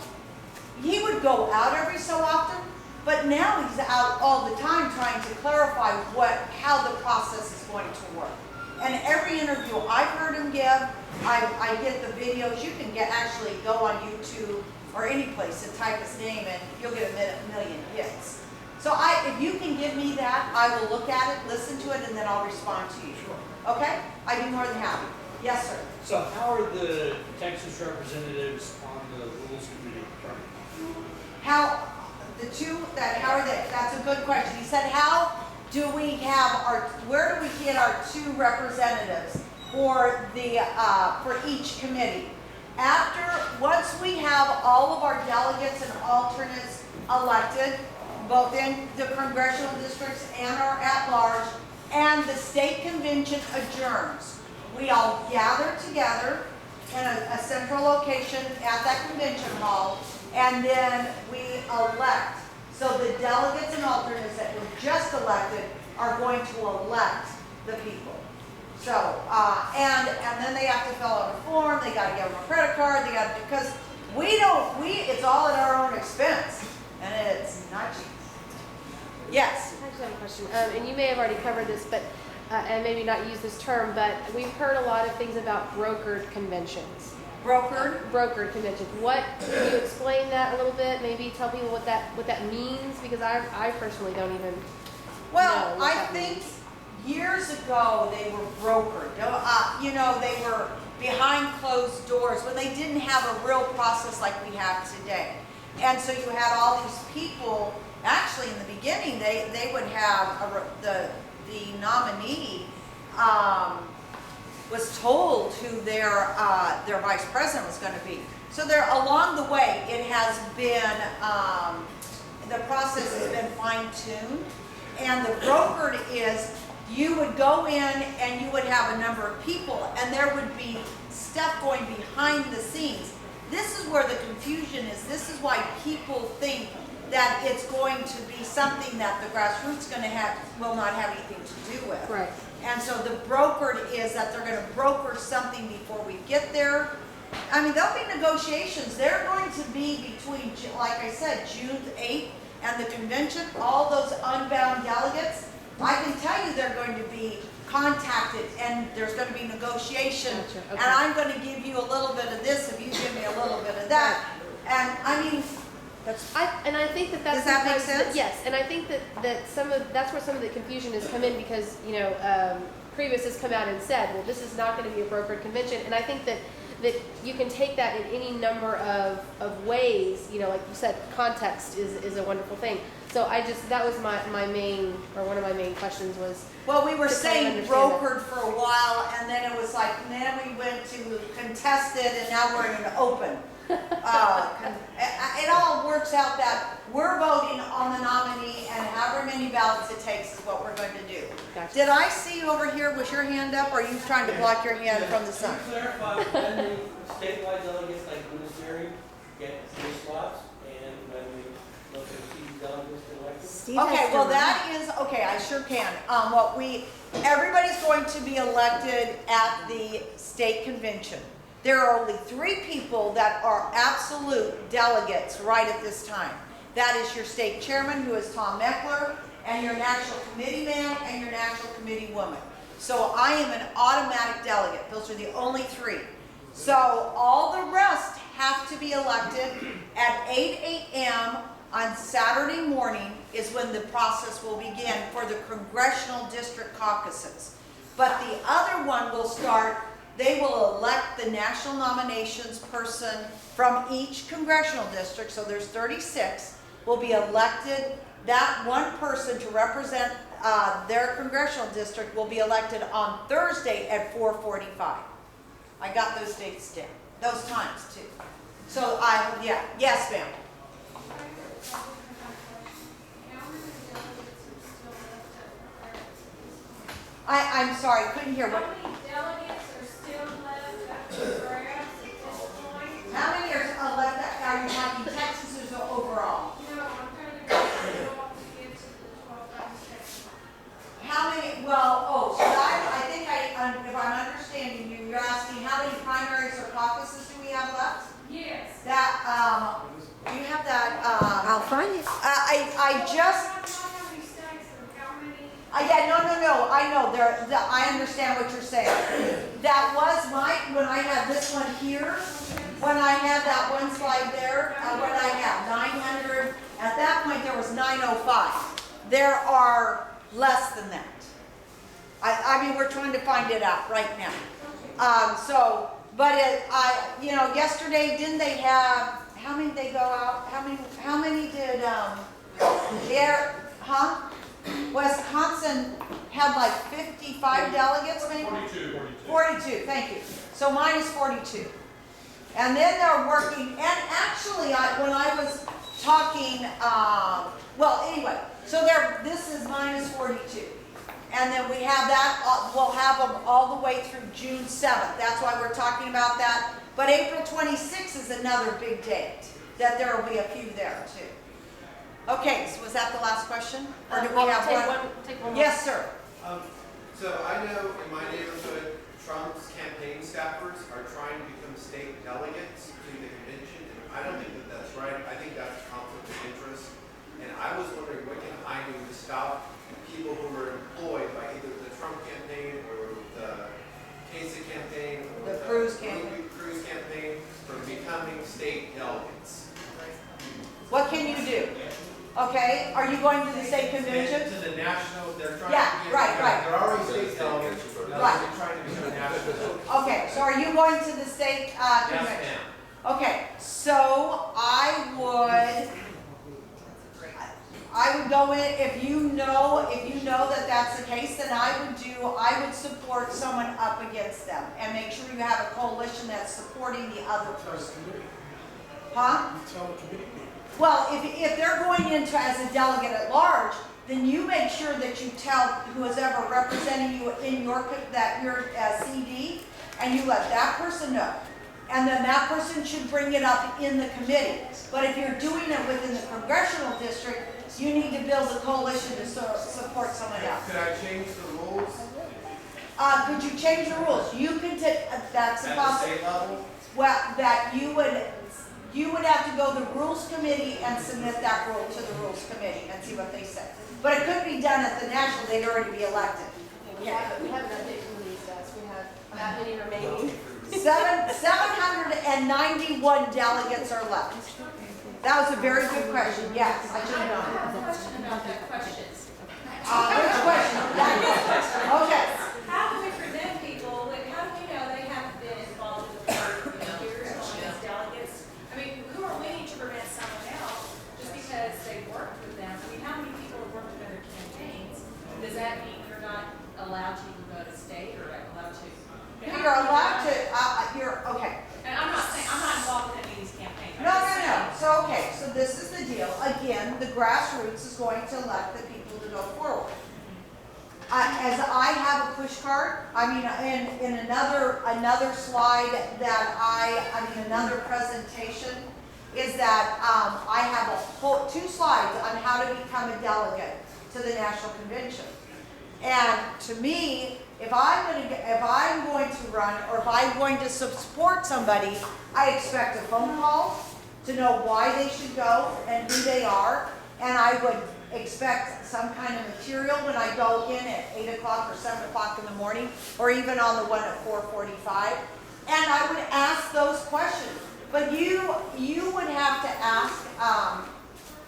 S2: he would go out every so often, but now he's out all the time trying to clarify how the process is going to work. And every interview I've heard him give, I get the videos. You can actually go on YouTube or any place and type his name, and you'll get a million hits. So if you can give me that, I will look at it, listen to it, and then I'll respond to you. Okay? I'd be more than happy. Yes, sir.
S12: So how are the Texas representatives on the Rules Committee?
S2: That's a good question. He said, where do we get our 2 representatives for each committee? Once we have all of our delegates and alternates elected, both in the congressional districts and our at-large, and the state convention adjourns, we all gather together in a central location at that convention hall, and then we elect. So the delegates and alternates that were just elected are going to elect the people. So, and then they have to fill out a form, they gotta give them a credit card, because it's all at our own expense, and it's not cheap. Yes?
S1: I just have a question, and you may have already covered this, but, and maybe not use this term, but we've heard a lot of things about brokered conventions.
S2: Brokered?
S1: Brokered conventions. Can you explain that a little bit? Maybe tell people what that means, because I personally don't even know what
S2: I
S1: that
S2: think
S1: means.
S2: years ago they were brokered. They were behind closed doors when they didn't have a real process like we have today. And so you had all these people. Actually, in the beginning, they would have the nominee was told who their vice president was going to be. So along the way, it has been the process has been fine-tuned, and the brokered is you would go in and you would have a number of people, and there would be stuff going behind the scenes. This is where the confusion is. This is why people think that it's going to be something that the grassroots will not have anything to do with.
S1: Right.
S2: And so the brokered is that they're going to broker something before we get there. I mean, there'll be negotiations. They're going to be between, like I said, June 8th and the convention. All those unbound delegates, I can tell you they're going to be contacted, and there's going to be negotiation.
S1: Gotcha. Okay.
S2: And I'm going to give you a little bit of this if you give me a little bit of that. And I mean,
S1: I think that's
S2: does that make sense?
S1: Yes, and I think that's where some of the confusion has come in, because Previous has come out and said, well, this is not going to be a brokered convention, and I think that you can take that in any number of ways. Like you said, context is a wonderful thing. So that was my main, or one of my main questions was.
S2: Well, we were saying brokered for a while, and then it was like, then we went to contested, and now we're in an open. It all works out that we're voting on the nominee, and however many ballots it takes is what we're going to do.
S1: Gotcha.
S2: Did I see you over here? Was your hand up, or are you trying to block your hand from the sun?
S13: Can you clarify when the statewide delegates like Ministry get 3 slots, and when the local seat delegates get elected?
S2: Okay, well that is, okay, I sure can. Everybody's going to be elected at the state convention. There are only 3 people that are absolute delegates right at this time. That is your state chairman, who is Tom Meckler, and your national committee man, and your national committee woman. So I am an automatic delegate. Those are the only 3. So all the rest have to be elected at 8 a.m. on Saturday morning is when the process will begin for the congressional district caucuses. But the other one will start. They will elect the national nominations person from each congressional district, so there's 36, will be elected. That one person to represent their congressional district will be elected on Thursday at 4:45. I got those dates down, those times too. So yes ma'am. I'm sorry, couldn't hear what.
S7: How many delegates are still left after the graphs at this point?
S2: How many are left? Are you talking Texas or overall?
S7: No, I'm trying to figure out to get to the 12 states.
S2: How many? Well, so I think if I'm understanding you, you're asking how many primaries or caucuses do we have left?
S7: Yes.
S2: That do you have that?
S3: I'll find it.
S2: I just.
S7: How many states or how many?
S2: No. I know. I understand what you're saying. That was when I had this one here. When I had that one slide there, when I had 900. At that point, there was 905. There are less than that. I mean, we're trying to find it out right now. Yesterday, didn't they have? How many did they go out? How many did Wisconsin had like 55 delegates, maybe? 42. 42, thank you. So mine is 42. And then they're working, and actually, when I was talking, well, anyway, so this is minus 42. And then we have that, we'll have them all the way through June 7th. That's why we're talking about that. But April 26th is another big date, that there will be a few there too. Okay, so was that the last question? Or do we have one?
S1: Take one more.
S2: Yes, sir.
S14: So I know in my neighborhood, Trump's campaign staffers are trying to become state delegates to the convention. And I don't think that that's right. I think that's a conflict of interest. And I was wondering, what can I do to stop people who are employed by either the Trump campaign or the Kasich campaign or
S2: The Cruz campaign.
S14: Cruz campaign from becoming state delegates?
S2: What can you do? Okay, are you going to the state convention?
S14: To the national, they're trying
S2: Yeah,
S14: to get,
S2: right.
S14: they're already state delegates, but now
S2: Right.
S14: they're trying to become national.
S2: Okay, so are you going to the state
S14: Yes,
S2: convention?
S14: ma'am.
S2: Okay, so I would go in, if you know that that's the case, then I would support someone up against them and make sure you have a coalition that's supporting the other person. Huh?
S11: You tell the committee people.
S2: Well, if they're going into as a delegate at large, then you make sure that you tell who is ever representing you in that you're a CD, and you let that person know. And then that person should bring it up in the committee. But if you're doing it within the congressional district, you need to build a coalition to support someone else.
S14: Could I change the rules
S2: Could you change the rules? You can take, that's a
S14: at the
S2: possibility.
S14: state level?
S2: Well, that you would have to go to the rules committee and submit that rule to the rules committee and see what they say. But it could be done at the national, they'd already be elected.
S1: We have an update from these guys. We have that many remaining.
S2: 791 delegates are left. That was a very good question, yes, I should
S7: I
S2: know.
S7: have a question about that question.
S2: Which question? Okay.
S7: How do we prevent people, how do we know they haven't been involved with the party for years on as delegates? I mean, who are we to prevent someone else just because they worked with them? I mean, how many people have worked with other campaigns? Does that mean you're not allowed to even go to state or allowed to?
S2: You're allowed to, okay.
S7: And I'm not saying, I'm not involved in any of these campaigns.
S2: No. So, okay, so this is the deal. Again, the grassroots is going to elect the people to go forward. As I have a push card, I mean, in another slide that another presentation is that I have two slides on how to become a delegate to the national convention. And to me, if I'm going to run or if I'm going to support somebody, I expect a phone call to know why they should go and who they are. And I would expect some kind of material when I go in at 8 o'clock or 7 o'clock in the morning, or even on the one at 4:45. And I would ask those questions. But you would have to ask,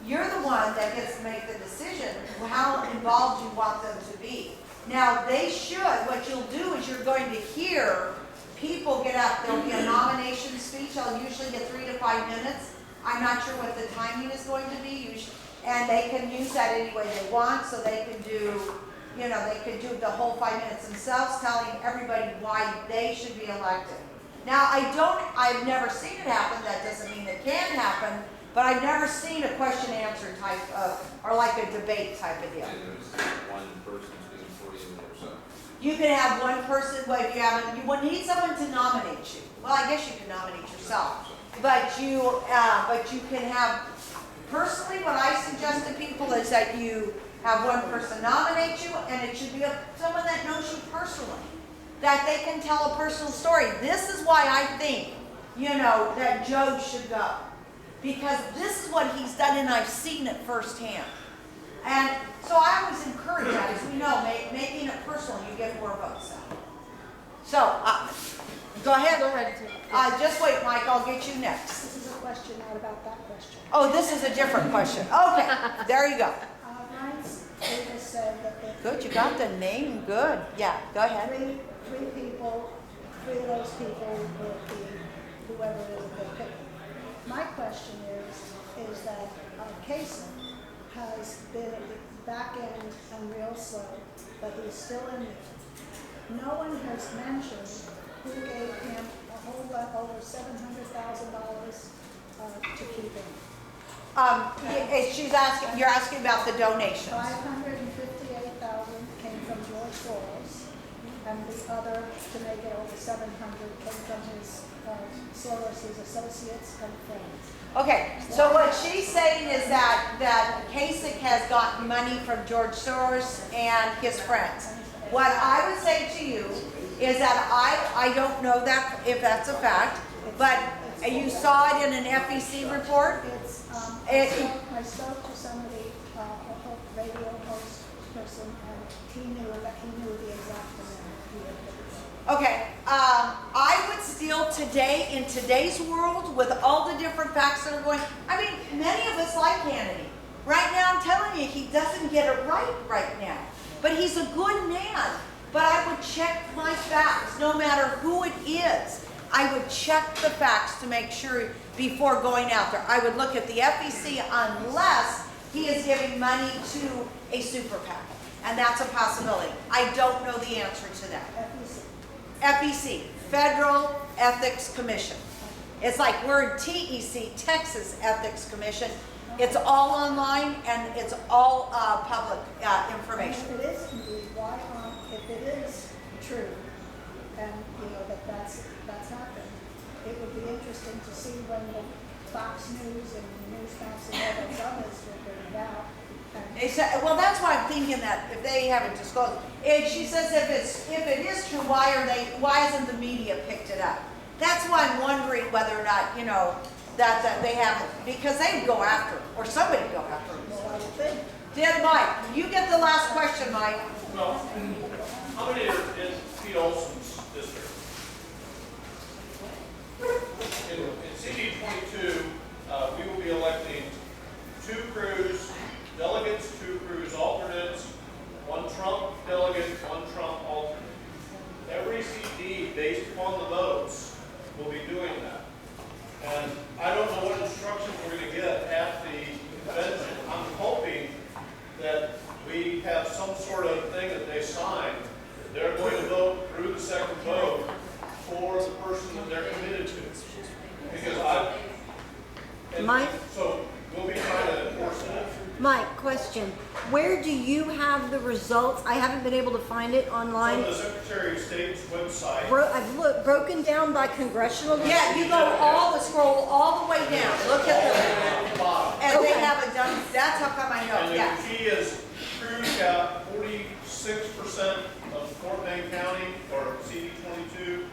S2: you're the one that gets to make the decision how involved you want them to be. Now, they should, what you'll do is you're going to hear people get up. There'll be a nomination speech. I'll usually get 3 to 5 minutes. I'm not sure what the timing is going to be. And they can use that any way they want. So they can do, they could do the whole 5 minutes themselves, telling everybody why they should be elected. Now, I've never seen it happen. That doesn't mean it can happen. But I've never seen a question answer type of, or like a debate type of deal.
S6: One person speaking for you or so.
S2: You can have one person, well, if you would need someone to nominate you. Well, I guess you can nominate yourself. But you can have, personally, what I suggest to people is that you have one person nominate you, and it should be someone that knows you personally. That they can tell a personal story. This is why I think, that Joe should go. Because this is what he's done, and I've seen it firsthand. And so I always encourage that, as we know, making it personal, you get more votes out. So, go ahead.
S1: Go ahead.
S2: Just wait, Mike, I'll get you next.
S15: This is a question, not about that question.
S2: Oh, this is a different question. Okay, there you go.
S15: Ryan's has said that
S2: Good, you got the name, good. Yeah, go ahead.
S15: three people, 3 of those people will be whoever it is they pick. My question is that Kasich has been at the back end and real slow, but he's still in there. No one has mentioned who gave him a whole lot over $700,000
S2: she's asking, you're asking about the donations.
S15: 558,000 came from George Soros, and the other, to make it over 700, came from his Soros' associates and friends.
S2: Okay, so what she's saying is that Kasich has gotten money from George Soros and his friends. What I would say to you is that I don't know that if that's a fact, but you saw it in an FEC report.
S15: It's, I spoke to somebody, a radio host person, and he knew the exact amount.
S2: Okay, I would still today, in today's world, with all the different facts that are going, I mean, many of us like Kennedy. Right now, I'm telling you, he doesn't get it right now. But he's a good man. But I would check my facts, no matter who it is. I would check the facts to make sure before going out there. I would look at the FEC unless he is giving money to a super PAC. And that's a possibility. I don't know the answer to that. FEC, Federal Ethics Commission. It's like we're in TEC, Texas Ethics Commission. It's all online and it's all public information.
S15: And if it is indeed, why if it is true, and you know that's happened, it would be interesting to see when the Fox News and Newsmax and all those others will bring it out.
S2: Well, that's why I'm thinking that if they haven't disclosed, she says if it is true, why hasn't the media picked it up? That's why I'm wondering whether or not, you know, that they haven't, because they would go after it, or somebody would go after it.
S15: Well, I would think.
S2: Then Mike, you get the last question, Mike.
S8: Well, how many are in Pete Olson's district? In CD 22, we will be electing 2 crews, delegates, 2 crews alternates, 1 Trump delegate, 1 Trump alternate. Every CD, based upon the votes, will be doing that. And I don't know what instructions we're going to get at the convention. I'm hoping that we have some sort of thing that they sign. They're going to vote through the second vote for the person that they're committed to. Because so we'll be trying to enforce that.
S3: Mike, question. Where do you have the results? I haven't been able to find it online.
S8: On the Secretary of State's website.
S3: I've broken down by congressional district.
S2: Yeah, you go scroll all the way down. Look at the and they haven't done. That's how come I know.
S8: And
S2: Yeah.
S8: the key is Cruz got 46% of Fort Wayne County, or CD 22,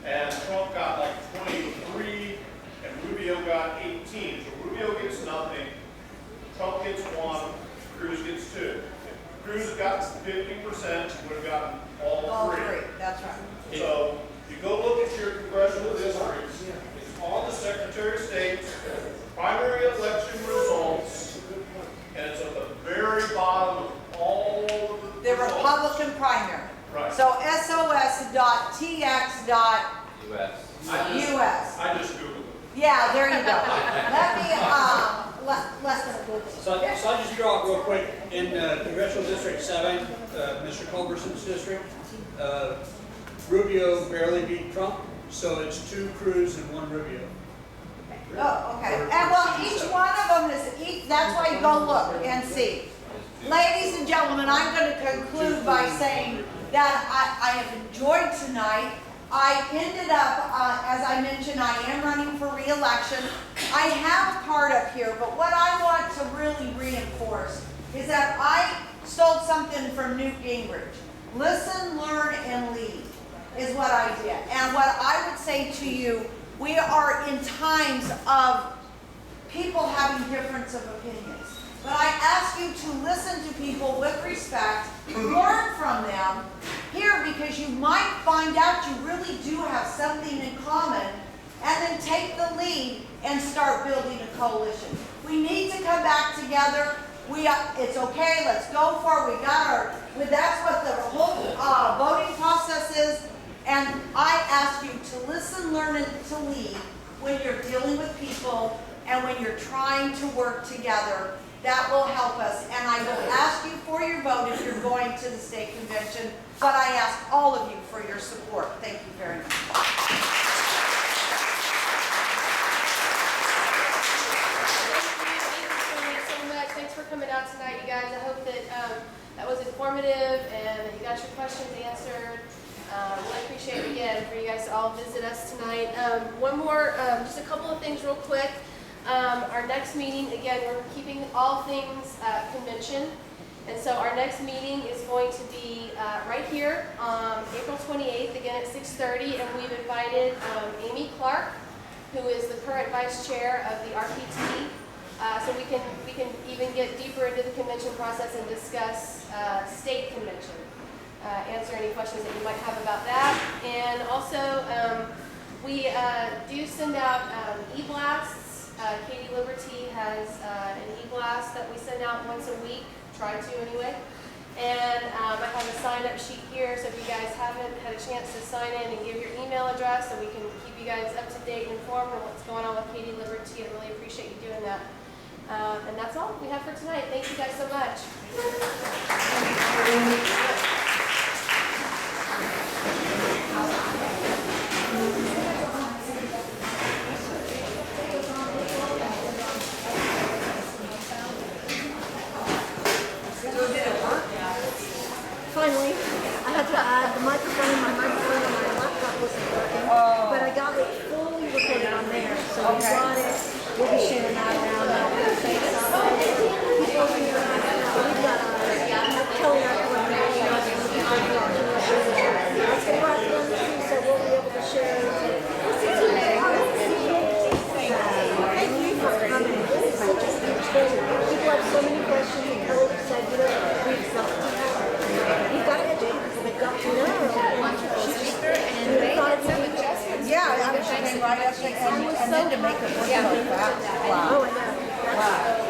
S8: and Trump got like 23, and Rubio got 18. So Rubio gets nothing. Trump gets 1, Cruz gets 2. Cruz got 50%, would have gotten all 3.
S2: That's right.
S8: So you go look at your congressional districts. It's on the Secretary of State's primary election results, and it's at the very bottom of all of the results.
S2: Republican primary.
S8: Right.
S2: So sos.tx.us.
S8: I just Googled it.
S2: Yeah, there you go. Let me less than a Google.
S12: So I'll just draw it real quick. In Congressional District 7, Mr. Culberson's district, Rubio barely beat Trump, so it's 2 Cruz and 1 Rubio.
S2: Oh, okay. And well, each one of them is, that's why you go look and see. Ladies and gentlemen, I'm going to conclude by saying that I have enjoyed tonight. I ended up, as I mentioned, I am running for re-election. I have a card up here, but what I want to really reinforce is that I stole something from Newt Gingrich. Listen, learn, and lead is what I did. And what I would say to you, we are in times of people having difference of opinions. But I ask you to listen to people with respect, learn from them, here because you might find out you really do have something in common, and then take the lead and start building a coalition. We need to come back together. It's okay, let's go for it. That's what the whole voting process is. And I ask you to listen, learn, and to lead when you're dealing with people and when you're trying to work together. That will help us. And I will ask you for your vote if you're going to the state convention. But I ask all of you for your support. Thank you very much.
S1: questions answered. Really appreciate it again for you guys to all visit us tonight. One more, just a couple of things real quick. Our next meeting, again, we're keeping all things convention. And so our next meeting is going to be right here on April 28th, again at 6:30. And we've invited Amy Clark, who is the current vice chair of the RPT. So we can even get deeper into the convention process and discuss state convention. Answer any questions that you might have about that. And also, we do send out e-blasts. Katy Libertea has an e-blast that we send out once a week, try to anyway. And I have a sign-up sheet here, so if you guys haven't had a chance to sign in and give your email address, so we can keep you guys up to date and informed on what's going on with Katy Libertea. I really appreciate you doing that. And that's all we have for tonight. Thank you guys so much.
S15: Finally, I had to add the microphone. My microphone on my laptop wasn't working, but I got it fully recorded on there. So we got it. We'll be sharing that around. We've got Kelly so we'll be able to share. Thank you for coming. It's such a huge thing. People have so many questions, and Kelly said, we've got to educate people. They've got to know.
S2: Yeah, I was thinking right up and then to make it work really fast. Wow.
S15: Oh, I know.